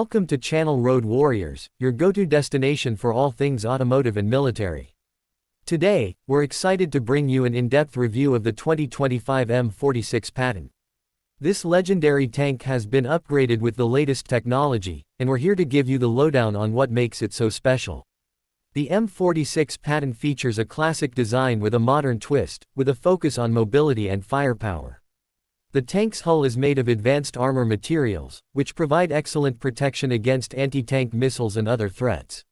Welcome to Channel Road Warriors, your go-to destination for all things automotive and military. Today, we're excited to bring you an in-depth review of the 2025 M46 Patton. This legendary tank has been upgraded with the latest technology, and we're here to give you the lowdown on what makes it so special. The M46 Patton features a classic design with a modern twist, with a focus on mobility and firepower. The tank's hull is made of advanced armor materials, which provide excellent protection against anti-tank missiles and other threats.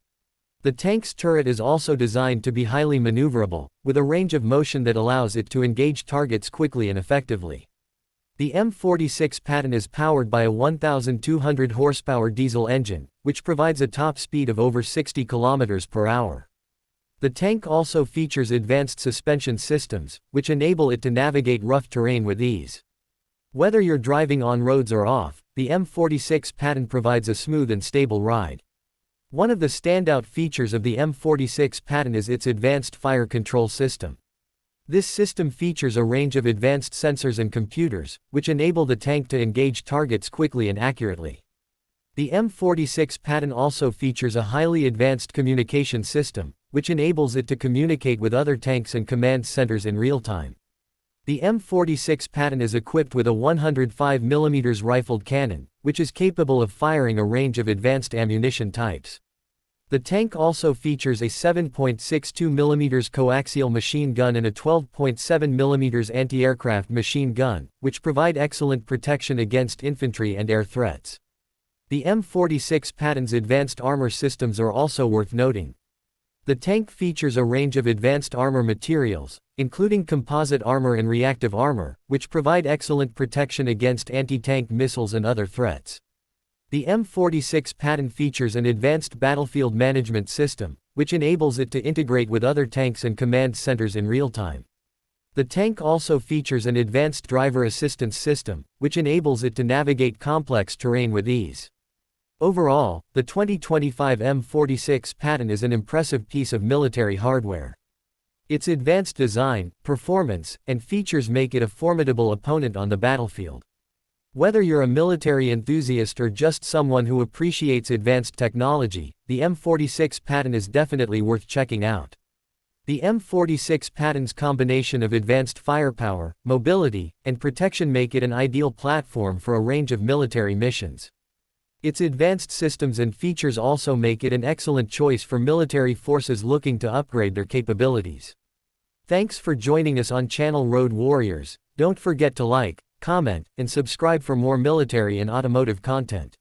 The tank's turret is also designed to be highly maneuverable, with a range of motion that allows it to engage targets quickly and effectively. The M46 Patton is powered by a 1,200 horsepower diesel engine, which provides a top speed of over 60 km per hour. The tank also features advanced suspension systems, which enable it to navigate rough terrain with ease. Whether you're driving on roads or off, the M46 Patton provides a smooth and stable ride. One of the standout features of the M46 Patton is its advanced fire control system. This system features a range of advanced sensors and computers, which enable the tank to engage targets quickly and accurately. The M46 Patton also features a highly advanced communication system, which enables it to communicate with other tanks and command centers in real time. The M46 Patton is equipped with a 105mm rifled cannon, which is capable of firing a range of advanced ammunition types. The tank also features a 7.62mm coaxial machine gun and a 12.7mm anti-aircraft machine gun, which provide excellent protection against infantry and air threats. The M46 Patton's advanced armor systems are also worth noting. The tank features a range of advanced armor materials, including composite armor and reactive armor, which provide excellent protection against anti-tank missiles and other threats. The M46 Patton features an advanced battlefield management system, which enables it to integrate with other tanks and command centers in real time. The tank also features an advanced driver assistance system, which enables it to navigate complex terrain with ease. Overall, the 2025 M46 Patton is an impressive piece of military hardware. Its advanced design, performance, and features make it a formidable opponent on the battlefield. Whether you're a military enthusiast or just someone who appreciates advanced technology, the M46 Patton is definitely worth checking out. The M46 Patton's combination of advanced firepower, mobility, and protection make it an ideal platform for a range of military missions. Its advanced systems and features also make it an excellent choice for military forces looking to upgrade their capabilities. Thanks for joining us on Channel Road Warriors. Don't forget to like, comment, and subscribe for more military and automotive content.